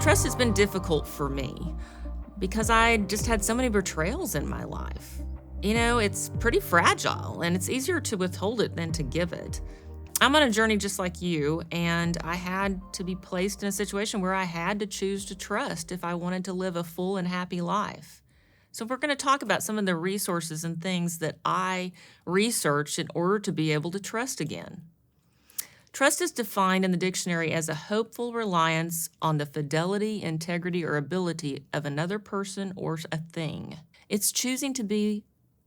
Trust has been difficult for me because I just had so many betrayals in my life. It's pretty fragile and it's easier to withhold it than to give it. I'm on a journey just like you, and I had to be placed in a situation where I had to choose to trust if I wanted to live a full and happy life. So, we're going to talk about some of the resources and things that I researched in order to be able to trust again. Trust is defined in the dictionary as a hopeful reliance on the fidelity, integrity, or ability of another person or a thing. It's choosing to be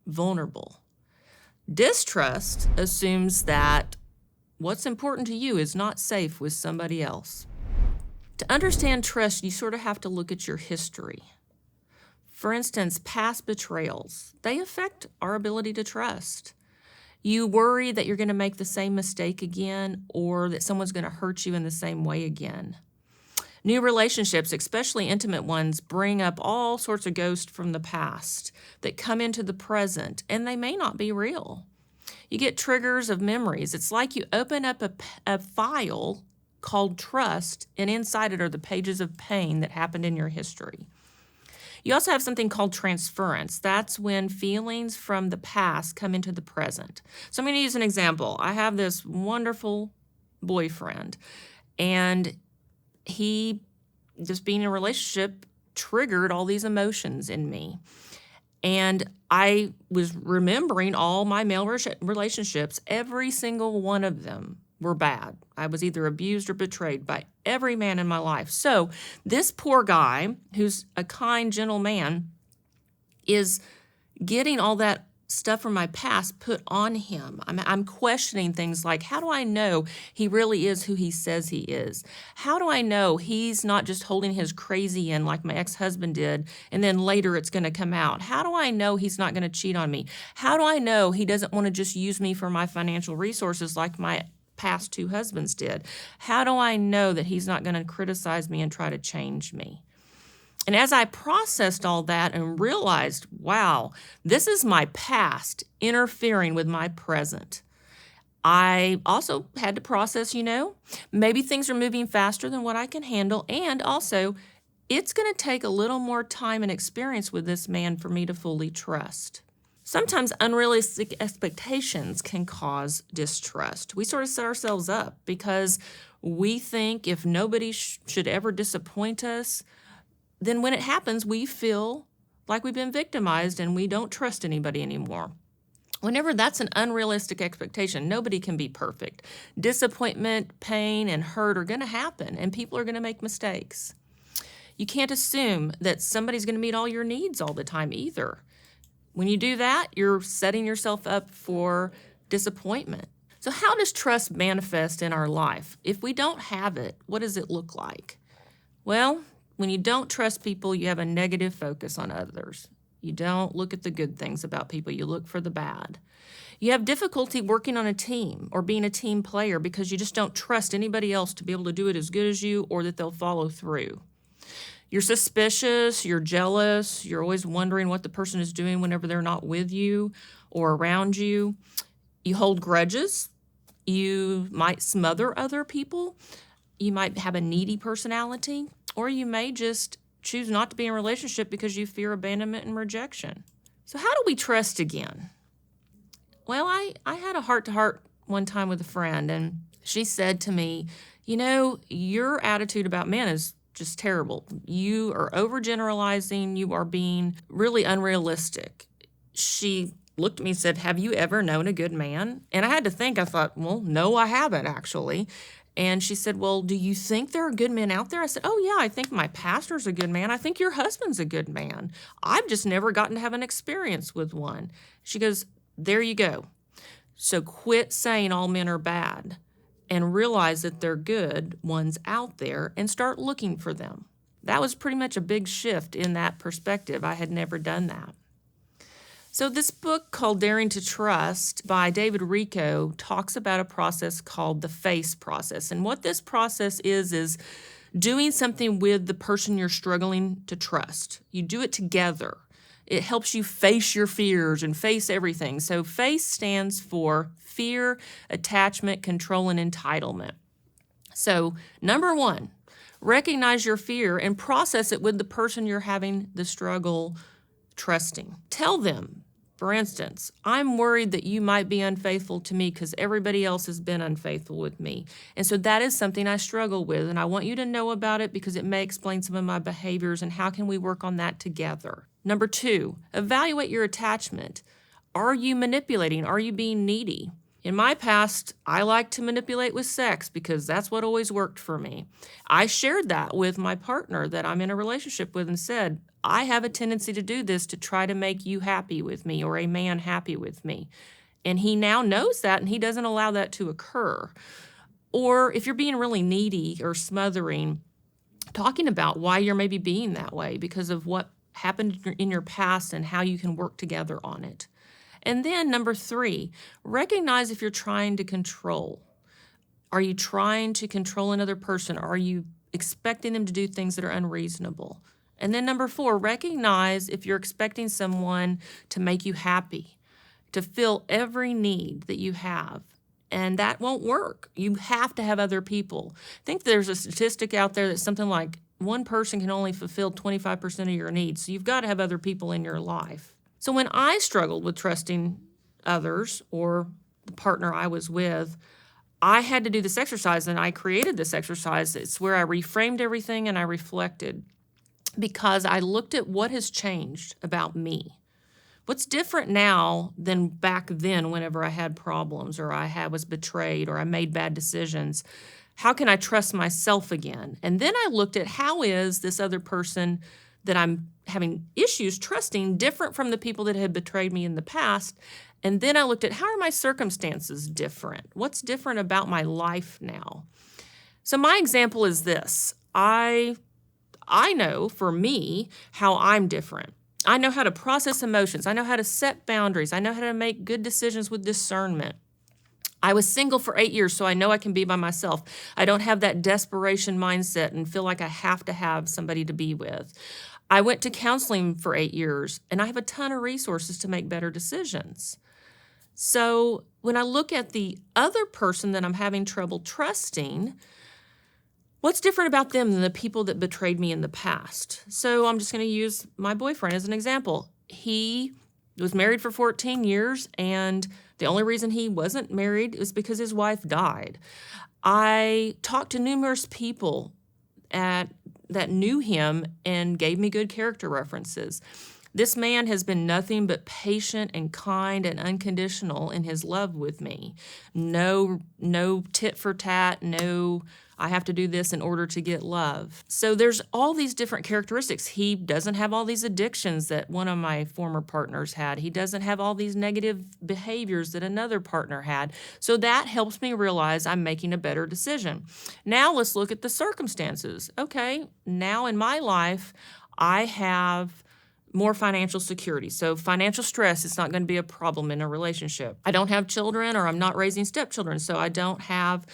vulnerable. Distrust assumes that what's important to you is not safe with somebody else. To understand trust, you sort of have to look at your history. For instance, past betrayals, they affect our ability to trust. You worry that you're going to make the same mistake again or that someone's going to hurt you in the same way again. New relationships, especially intimate ones, bring up all sorts of ghosts from the past that come into the present, and they may not be real. You get triggers of memories. It's like you open up a file called trust, and inside it are the pages of pain that happened in your history. You also have something called transference. That's when feelings from the past come into the present. So I'm going to use an example. I have this wonderful boyfriend, and he, just being in a relationship, triggered all these emotions in me. And I was remembering all my male relationships. Every single one of them were bad. I was either abused or betrayed by every man in my life. So this poor guy, who's a kind, gentle man, is getting all that stuff from my past put on him. I'm questioning things like, how do I know he really is who he says he is? How do I know he's not just holding his crazy in like my ex-husband did, and then later it's going to come out? How do I know he's not going to cheat on me? How do I know he doesn't want to just use me for my financial resources like my past two husbands did? How do I know that he's not going to criticize me and try to change me? And as I processed all that and realized, wow, this is my past interfering with my present, I also had to process, maybe things are moving faster than what I can handle. And also, it's going to take a little more time and experience with this man for me to fully trust. Sometimes unrealistic expectations can cause distrust. We sort of set ourselves up because we think if nobody should ever disappoint us, then when it happens, we feel like we've been victimized and we don't trust anybody anymore. Whenever that's an unrealistic expectation, nobody can be perfect. Disappointment, pain, and hurt are going to happen, and people are going to make mistakes. You can't assume that somebody's going to meet all your needs all the time either. When you do that, you're setting yourself up for disappointment. So how does trust manifest in our life? If we don't have it, what does it look like? Well, when you don't trust people, you have a negative focus on others. You don't look at the good things about people. You look for the bad. You have difficulty working on a team or being a team player because you just don't trust anybody else to be able to do it as good as you or that they'll follow through. You're suspicious, you're jealous, you're always wondering what the person is doing whenever they're not with you or around you. You hold grudges. You might smother other people. You might have a needy personality, or you may just choose not to be in a relationship because you fear abandonment and rejection. So how do we trust again? Well, I had a heart-to-heart one time with a friend, and she said to me, your attitude about men is just terrible. You are overgeneralizing. You are being really unrealistic. She looked at me and said, have you ever known a good man? And I had to think. I thought, well, no, I haven't actually. And she said, well, do you think there are good men out there? I said, oh, yeah, I think my pastor's a good man. I think your husband's a good man. I've just never gotten to have an experience with one. She goes, there you go. So quit saying all men are bad and realize that they're good ones out there and start looking for them. That was pretty much a big shift in that perspective. I had never done that. So this book called Daring to Trust by David Richo talks about a process called the FACE process. And what this process is doing something with the person you're struggling to trust. You do it together. It helps you face your fears and face everything. So FACE stands for fear, attachment, control, and entitlement. So number one, Recognize your fear and process it with the person you're having the struggle trusting. Tell them, for instance, I'm worried that you might be unfaithful to me because everybody else has been unfaithful with me. And so that is something I struggle with, and I want you to know about it because it may explain some of my behaviors, and how can we work on that together? Number 2, evaluate your attachment. Are you manipulating? Are you being needy? In my past, I liked to manipulate with sex because that's what always worked for me. I shared that with my partner that I'm in a relationship with and said, I have a tendency to do this to try to make you happy with me or a man happy with me. And he now knows that, and he doesn't allow that to occur. Or if you're being really needy or smothering, talking about why you're maybe being that way because of what happened in your past and how you can work together on it. And then number 3, recognize if you're trying to control. Are you trying to control another person? Are you expecting them to do things that are unreasonable? And then number 4, recognize if you're expecting someone to make you happy, to fill every need that you have. And that won't work. You have to have other people. I think there's a statistic out there that's something like one person can only fulfill 25% of your needs. So you've got to have other people in your life. So when I struggled with trusting others or the partner I was with, I had to do this exercise, and I created this exercise. It's where I reframed everything and I reflected, because I looked at what has changed about me. What's different now than back then whenever I had problems or was betrayed or I made bad decisions? How can I trust myself again? And then I looked at how is this other person that I'm having issues trusting different from the people that had betrayed me in the past. And then I looked at how are my circumstances different? What's different about my life now? So my example is this. I know for me how I'm different. I know how to process emotions. I know how to set boundaries. I know how to make good decisions with discernment. I was single for 8 years, so I know I can be by myself. I don't have that desperation mindset and feel like I have to have somebody to be with. I went to counseling for 8 years, and I have a ton of resources to make better decisions. So when I look at the other person that I'm having trouble trusting, what's different about them than the people that betrayed me in the past? So I'm just going to use my boyfriend as an example. He was married for 14 years, and the only reason he wasn't married was because his wife died. I talked to numerous people that knew him and gave me good character references. This man has been nothing but patient and kind and unconditional in his love with me. No tit for tat, no I have to do this in order to get love. So there's all these different characteristics. He doesn't have all these addictions that one of my former partners had. He doesn't have all these negative behaviors that another partner had. So that helps me realize I'm making a better decision. Now let's look at the circumstances. Okay, now in my life, I have more financial security. So financial stress is not going to be a problem in a relationship. I don't have children, or I'm not raising stepchildren, so I don't have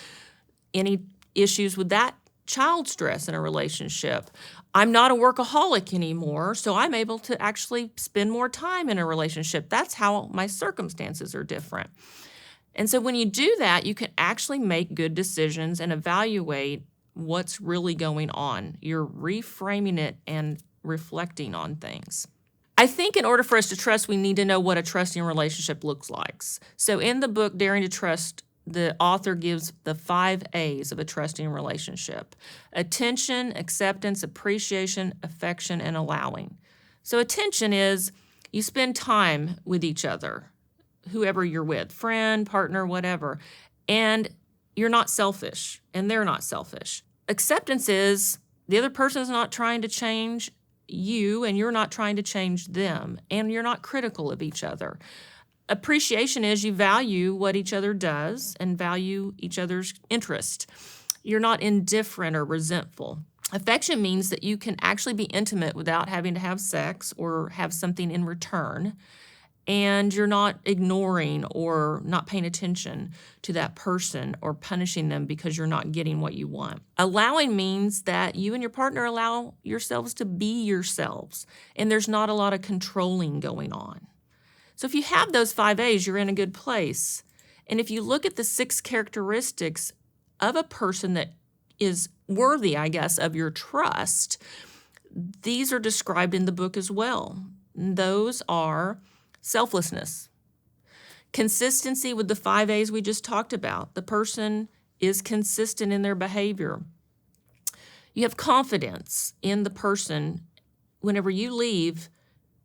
any issues with that child stress in a relationship. I'm not a workaholic anymore, so I'm able to actually spend more time in a relationship. That's how my circumstances are different. And so when you do that, you can actually make good decisions and evaluate what's really going on. You're reframing it and reflecting on things. I think in order for us to trust, we need to know what a trusting relationship looks like. So in the book, Daring to Trust, the author gives the 5 A's of a trusting relationship: attention, acceptance, appreciation, affection, and allowing. So attention is you spend time with each other, whoever you're with, friend, partner, whatever, and you're not selfish, and they're not selfish. Acceptance is the other person is not trying to change you, and you're not trying to change them, and you're not critical of each other. Appreciation is you value what each other does and value each other's interest. You're not indifferent or resentful. Affection means that you can actually be intimate without having to have sex or have something in return, and you're not ignoring or not paying attention to that person or punishing them because you're not getting what you want. Allowing means that you and your partner allow yourselves to be yourselves, and there's not a lot of controlling going on. So if you have those 5 A's, you're in a good place. And if you look at the 6 characteristics of a person that is worthy, I guess, of your trust, these are described in the book as well. Those are selflessness, consistency with the 5 A's we just talked about. The person is consistent in their behavior. You have confidence in the person. Whenever you leave,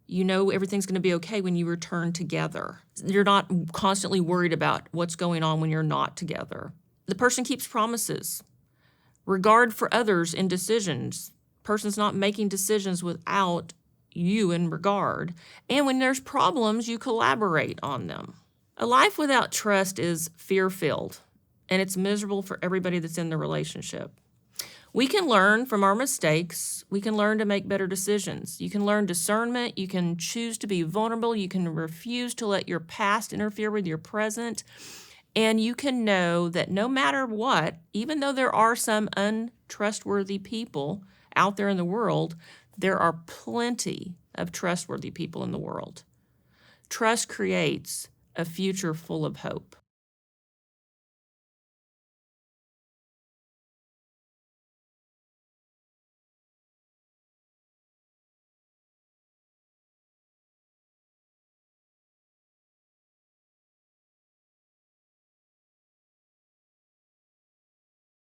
you know everything's going to be okay when you return together. You're not constantly worried about what's going on when you're not together. The person keeps promises. Regard for others in decisions. Person's not making decisions without you in regard. And when there's problems, you collaborate on them. A life without trust is fear-filled, and it's miserable for everybody that's in the relationship. We can learn from our mistakes. We can learn to make better decisions. You can learn discernment. You can choose to be vulnerable. You can refuse to let your past interfere with your present. And you can know that no matter what, even though there are some untrustworthy people out there in the world, there are plenty of trustworthy people in the world. Trust creates a future full of hope.